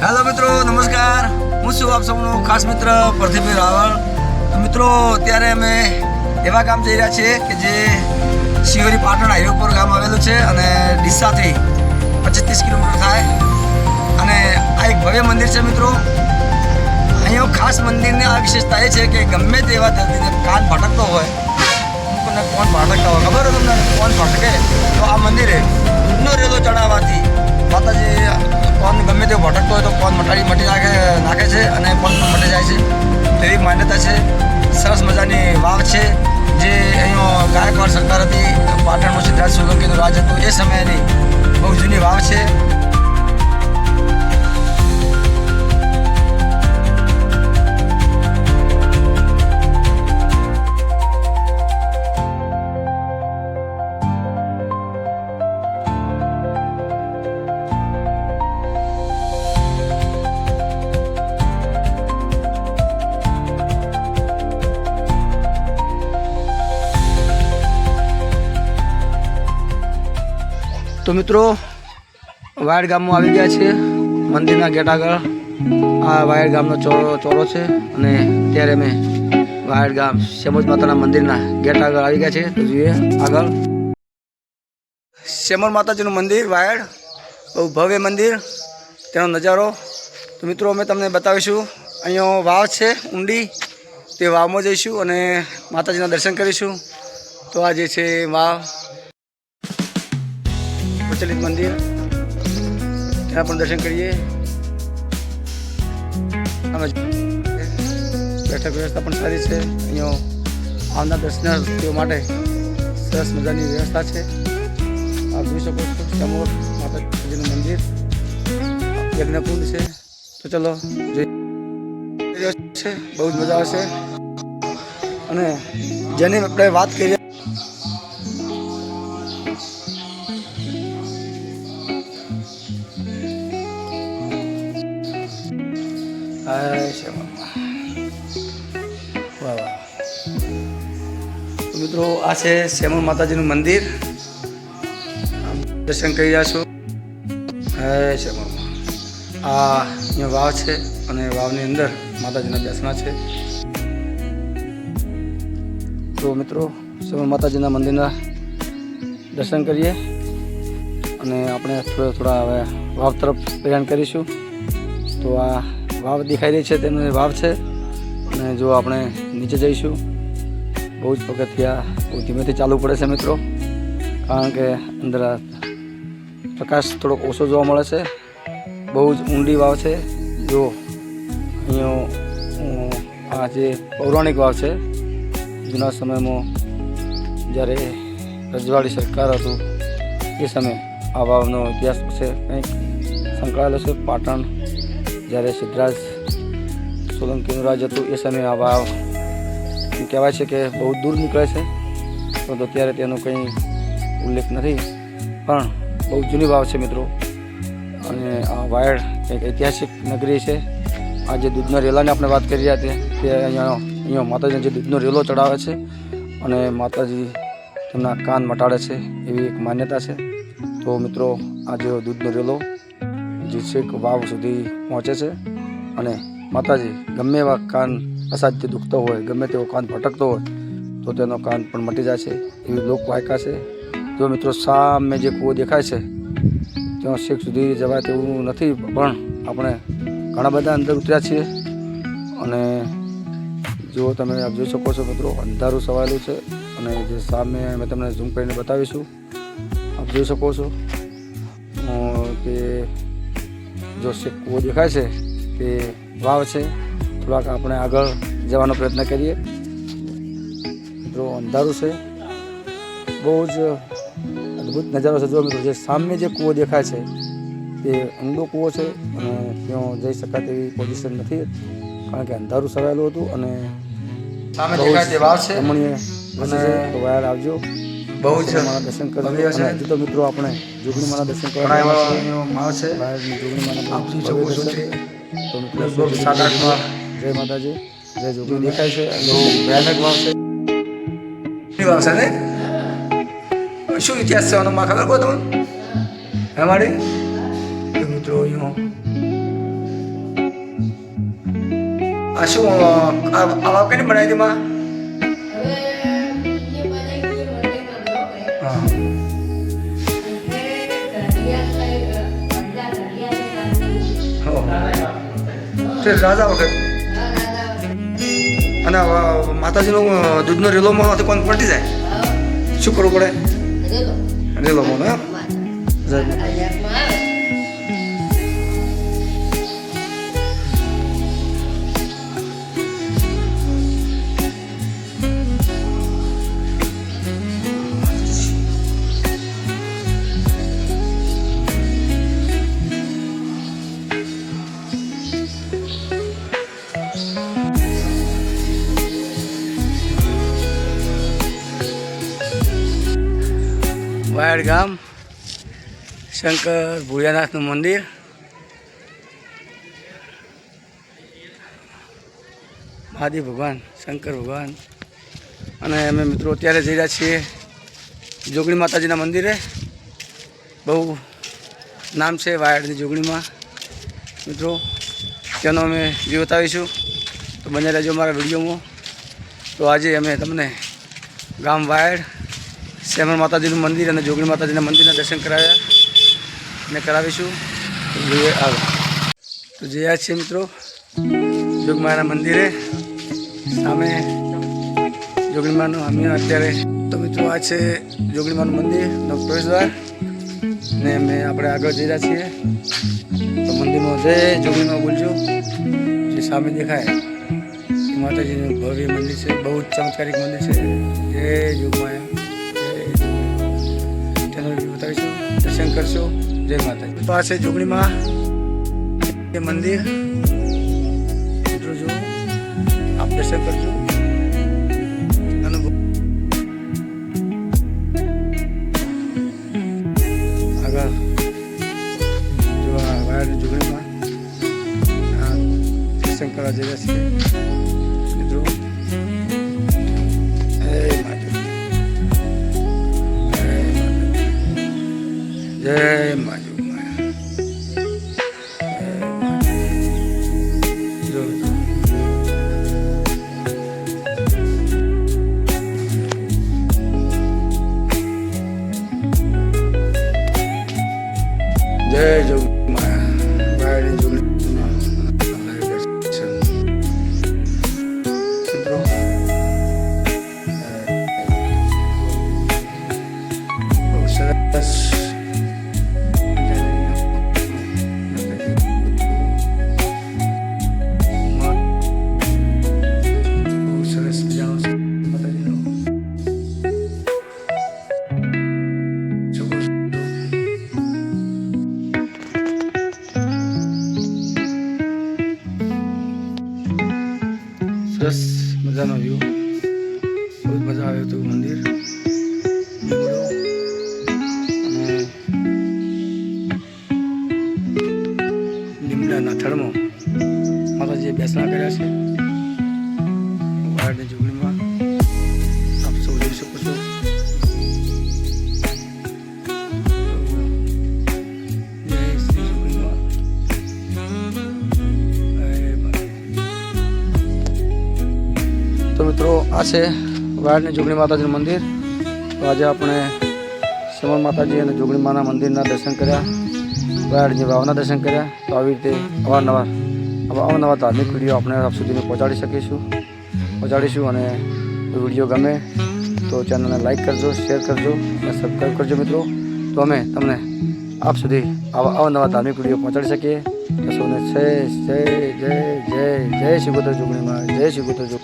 Hello मित्रों नमस्कार હું છું આપ સૌનો ખાસ મિત્ર પ્રદીપભાઈ રાવળ। તો મિત્રો અત્યારે અમે એવા ગામ જઈ રહ્યા છીએ કે જે શિહોરી પાટણ હાઈવે પર ગામ આવેલું છે અને ડીસાથી 25-30 કિલોમીટર થાય અને આ એક ભવ્ય મંદિર છે મિત્રો। અહીંયા ખાસ મંદિરની આ વિશેષતા એ છે કે ગમે તેવા દર્દીને કાન ભટકતો હોય, અમુકને કોણ ભટકતા હોય ખબર હોય તમને કોણ ભટકે તો આ મંદિરે દૂધનો રેલો ચડાવવાથી માતાજી કોણ ગમે તે ભટકતો હોય તો કોણ મટી નાખે છે અને કોણ મટી જાય છે એવી માન્યતા છે। સરસ મજાની વાવ છે જે અહીંયા ગાયકવાડ સરકાર હતી, પાટણનું સિદ્ધરાજ સોલંકીનું રાજ હતું એ સમયની બહુ જૂની વાવ છે। તો મિત્રો વાયડ ગામમાં આવી ગયા છીએ। મંદિરના ગેટ આગળ આ વાયડ ગામનો ચોરો છે અને ત્યારે અમે વાયડ ગામ શેમોજ માતાના મંદિરના ગેટ આગળ આવી ગયા છીએ। તો જોઈએ આગળ શેમોજ માતાજીનું મંદિર વાયડ, બહુ ભવ્ય મંદિર, તેનો નજારો તો મિત્રો અમે તમને બતાવીશું। અહીંયા વાવ છે ઊંડી, તે વાવમાં જઈશું અને માતાજીના દર્શન કરીશું। તો આ જે છે વાવ પ્રચલિત મંદિર, ત્યાં પણ દર્શન કરીએ। બેઠક વ્યવસ્થા પણ સારી છે। અહીંયા આવનાર દર્શનાર્થીઓ માટે સરસ મજાની વ્યવસ્થા છે। આપ જોઈ શકો છો શેમોજ માતાજીનું મંદિર, યજ્ઞકુંડ છે। તો ચલો જોઈએ છે, બહુ જ મજા આવશે। અને જેની આપણે વાત કરીએ તો મિત્રો આ છે શેમોજ માતાજીનું મંદિર, દર્શન કરી રહ્યા છો। શેમોજ આ અહીંયા વાવ છે અને વાવની અંદર માતાજીના બેસણા છે। તો મિત્રો શેમોજ માતાજીના મંદિરના દર્શન કરીએ અને આપણે થોડા હવે વાવ તરફ પ્રયાણ કરીશું। તો આ વાવ દેખાઈ રહી છે તેની વાવ છે અને જો આપણે નીચે જઈશું બહુ જ પગથિયા બહુ ધીમેથી ચાલવું પડે છે મિત્રો, કારણ કે અંદર પ્રકાશ થોડોક ઓછો જોવા મળે છે। બહુ જ ઊંડી વાવ છે। જો અહીંયા આ જે પૌરાણિક વાવ છે, જૂના સમયમાં જ્યારે રજવાડી સરકાર હતું એ સમયે આ વાવનો ઇતિહાસ છે કંઈક સંકળાયેલો છે। પાટણ જ્યારે સિદ્ધરાજ સોલંકીનું રાજ હતું એ સમયે આ વાવ કહેવાય છે કે બહુ દૂર નીકળે છે, પરંતુ અત્યારે તેનો કંઈ ઉલ્લેખ નથી, પણ બહુ જૂની વાવ છે મિત્રો। અને આ વાયડ એક ઐતિહાસિક નગરી છે। આ જે દૂધના રેલાની આપણે વાત કરી રહ્યા તે અહીંયા માતાજીને જે દૂધનો રેલો ચડાવે છે અને માતાજી તેમના કાન મટાડે છે એવી એક માન્યતા છે। તો મિત્રો આ જે દૂધનો રેલો જે છેક વાવ સુધી પહોંચે છે અને માતાજી ગમે એવા કાન અસાધ્ય દુખતો હોય, ગમે તેવો કાન ભટકતો હોય તો તેનો કાન પણ મટી જાય છે એવી લોકવાયકા છે। જો મિત્રો સામે જે કૂવો દેખાય છે ત્યાં છેક સુધી જવાય તેવું નથી, પણ આપણે ઘણા બધા અંદર ઉતર્યા છીએ અને જો તમે આપ જોઈ શકો છો મિત્રો અંધારું છવાયેલું છે અને જે સામે અમે તમને ઝૂમ કરીને બતાવીશું। આપ જોઈ શકો છો કે જો છેક કૂવો દેખાય છે તે વાવ છે। થોડાક આપણે આગળ જવાનો પ્રયત્ન કરીએ। મિત્રો અંધારું છે, બહુ જ અદ્ભુત નજારો છે। જો મિત્રો જે સામે જે કૂવો દેખાય છે તે ઊંડો કૂવો છે અને ત્યાં જઈ શકાય તેવી પોઝિશન નથી, કારણ કે અંધારું છવાયેલું હતું અને સામે દેખાય તે વાવ છે રમણીય અને વાયર આવજો, બહુ જ મારા દર્શન કરજો। અને હજુ તો મિત્રો આપણે જોગણી માના દર્શન કરવા માવ છે, જોગણી માના તો મિત્રો 7-8 જય માતાજી, જય જોગણી દેખાય છે અને ભયાનક વાવ છે। વાવ છે ને શું ઇતિહાસ છે આનો ખબર કહો તમને? હે મારી મિત્રો અહીંયા આ શું આવા કઈ બનાવી હતી માં? હા રાજા વખત અને માતાજીનો દૂધનો રેલોમાં કોણ પટી જાય શું કરવું પડે? રેલોમાં ને વાયડ ગામ શંકર ભોળિયાનાથનું મંદિર. મહાદેવ ભગવાન, શંકર ભગવાન. અને અમે મિત્રો અત્યારે જઈ રહ્યા છીએ જોગણી માતાજીના મંદિરે. બહુ નામ છે વાયડની જોગણીમાં મિત્રો. તેનો અમે વ્યૂ બતાવીશું, તો બને રહેજો અમારા વિડીયોમાં. તો આજે અમે તમને ગામ વાયડ શ્યામળ માતાજીનું મંદિર અને જોગણી માતાજીના મંદિરના દર્શન કરાવ્યા અને કરાવીશું. તો જોઈએ આગળ. તો જયા છીએ મિત્રો જોગમાના મંદિરે. સામે જોગણીમાનું અમે અત્યારે તો મિત્રો આ છે જોગણીમાનું મંદિરનો પ્રવેશદ્વાર ને અમે આપણે આગળ જઈ રહ્યા છીએ. તો મંદિરમાં જય જોગણીમાં બોલજો. જે સામે દેખાય એ માતાજીનું ભવ્ય મંદિર છે, બહુ જ ચમત્કારિક મંદિર છે. જય જોગમાયા. બતાવીશું, દર્શન કરશો. જય માતાજી. તો આ છે જોગણીમાં એ મંદિર મિત્રો. જો આપ દર્શન કરજો. આગળ જો આ વાયડ જોગણીમાં દર્શન કરવા જઈ રહ્યા છીએ મિત્રો. જય માજુ જય જોગ માયા મિત્રો. બહુ સરસ સરસ મજાનો વ્યૂ. બહુ મજા આવે હતું મંદિર. અને લીમડાના થડમાં માતાજીએ બેસણા કર્યા છે વાયડની જોગણીમાં. આપ સૌ જોઈ શકો છો. જય શ્રી જોગણીમાં. તો મિત્રો આ છે વાયડની જોગણી માતાજીનું મંદિર. તો આજે આપણે શ્યામળ માતાજી અને જોગણી માના મંદિરના દર્શન કર્યા, વાયડની વાવના દર્શન કર્યા. તો આવી રીતે અવારનવાર ધાર્મિક વિડીયો આપણે આપ સુધી પહોંચાડીશું. અને વિડીયો ગમે તો ચેનલને લાઈક કરજો, શેર કરજો અને સબસ્ક્રાઈબ કરજો મિત્રો. તો અમે તમને આપ સુધી અવારનવાર ધાર્મિક વિડીયો પહોંચાડી શકીએ. તો સૌને જય જય જય જય શ્રી ગોત્ર જોગણીમાં. જય શ્રી ગોત્ર જોગણી.